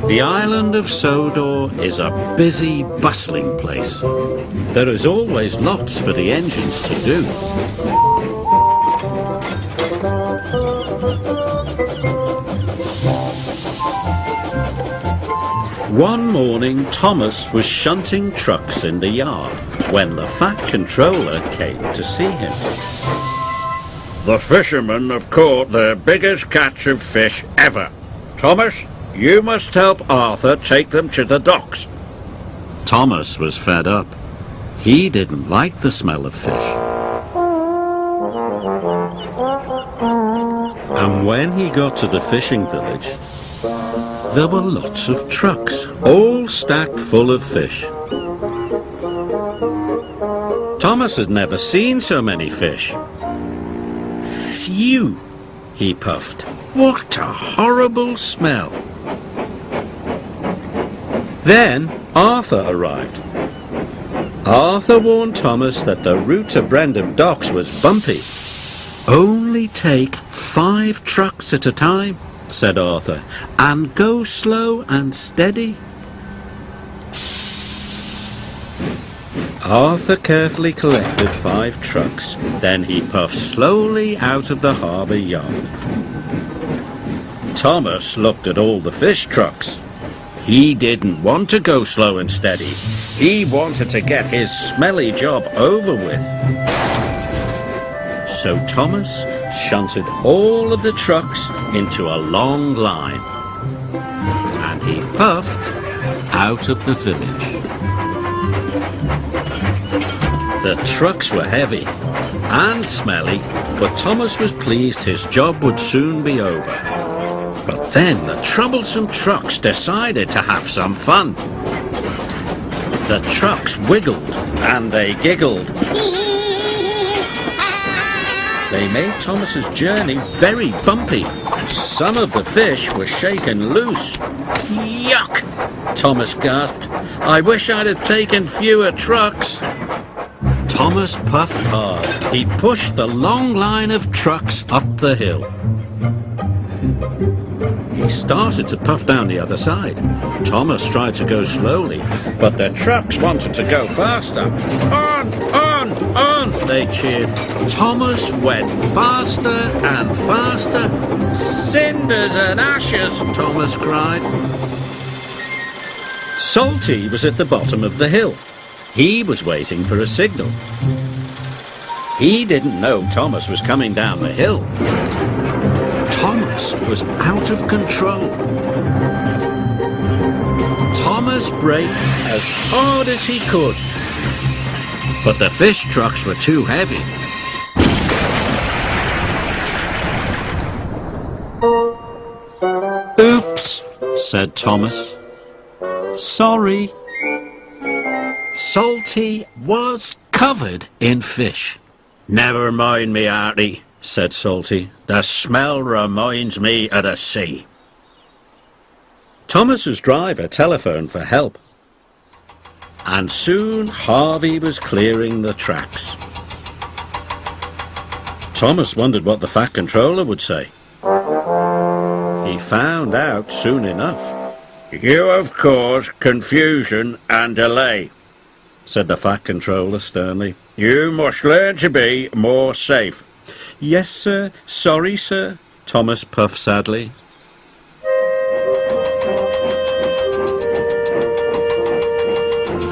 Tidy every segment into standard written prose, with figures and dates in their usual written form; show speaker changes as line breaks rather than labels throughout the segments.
The island of Sodor is a busy, bustling place. There is always lots for the engines to do. One morning, Thomas was shunting trucks in the yard when the Fat Controller came to see him.
The fishermen have caught their biggest catch of fish ever. Thomas, you must help Arthur take them to the docks.
Thomas was fed up. He didn't like the smell of fish. And when he got to the fishing village, there were lots of trucks, all stacked full of fish. Thomas had never seen so many fish. Phew, he puffed. What a horrible smell. Then Arthur arrived. Arthur warned Thomas that the route to Brendam Docks was bumpy. Only take 5 trucks at a time, said Arthur, and go slow and steady. Arthur carefully collected 5 trucks, then he puffed slowly out of the harbour yard. Thomas looked at all the fish trucks. He didn't want to go slow and steady. He wanted to get his smelly job over with. So Thomas shunted all of the trucks into a long line. And he puffed out of the village. The trucks were heavy and smelly, but Thomas was pleased his job would soon be over. But then the troublesome trucks decided to have some fun. The trucks wiggled and they giggled. They made Thomas's journey very bumpy. Some of the fish were shaken loose. Yuck! Thomas gasped. I wish I'd have taken fewer trucks. Thomas puffed hard. He pushed the long line of trucks up the hill. He started to puff down the other side. Thomas tried to go slowly, but the trucks wanted to go faster. On, on, on, they cheered. Thomas went faster and faster. Cinders and ashes, Thomas cried. Salty was at the bottom of the hill. He was waiting for a signal. He didn't know Thomas was coming down the hill. Thomas was out of control. Thomas braked as hard as he could, but the fish trucks were too heavy. Oops, said Thomas. Sorry. Salty was covered in fish. Never mind me, Artie, said Salty. The smell reminds me of the sea. Thomas's driver telephoned for help. And soon Harvey was clearing the tracks. Thomas wondered what the Fat Controller would say. He found out soon enough.
You have caused confusion and delay,
said the Fat Controller sternly.
You must learn to be more safe.
Yes, sir. Sorry, sir, Thomas puffed sadly.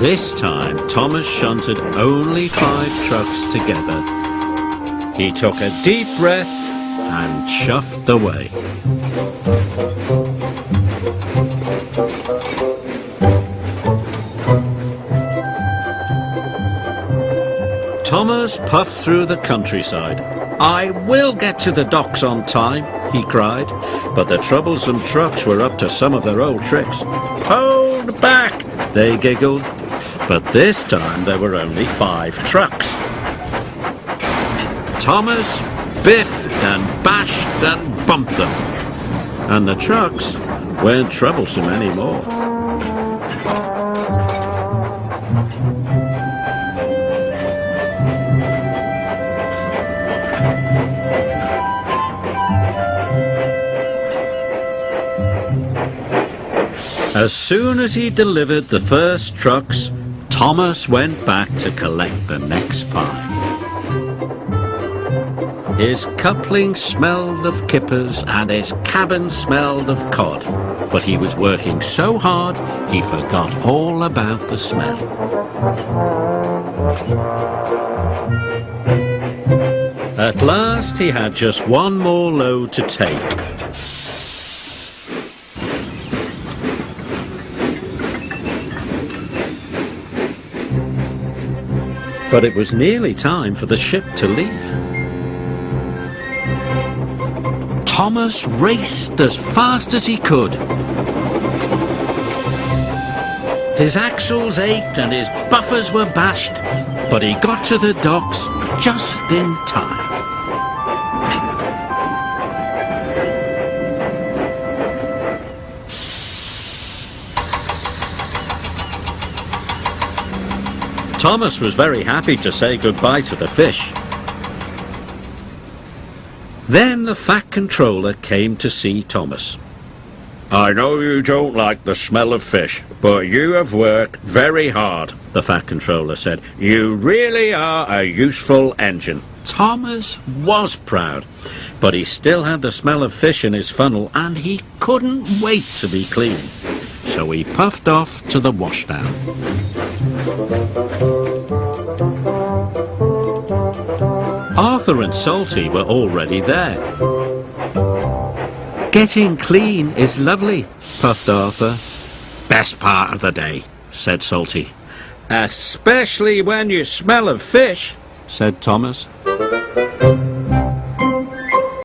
This time, Thomas shunted only 5 trucks together. He took a deep breath and chuffed away. Thomas puffed through the countryside. I will get to the docks on time, he cried, but the troublesome trucks were up to some of their old tricks. Hold back, they giggled, but this time there were only 5 trucks. Thomas biffed and bashed and bumped them, and the trucks weren't troublesome anymore. As soon as he delivered the first trucks, Thomas went back to collect the next 5. His coupling smelled of kippers and his cabin smelled of cod, but he was working so hard he forgot all about the smell. At last he had just one more load to take. But it was nearly time for the ship to leave. Thomas raced as fast as he could. His axles ached and his buffers were bashed, but he got to the docks just in time. Thomas was very happy to say goodbye to the fish. Then the Fat Controller came to see Thomas.
I know you don't like the smell of fish, but you have worked very hard,
The Fat Controller said.
You really are a useful engine.
Thomas was proud, but he still had the smell of fish in his funnel and he couldn't wait to be clean. So he puffed off to the washdown. Arthur and Salty were already there. Getting clean is lovely, puffed Arthur.
Best part of the day.
Said Salty.
Especially when you smell of fish,
Said Thomas.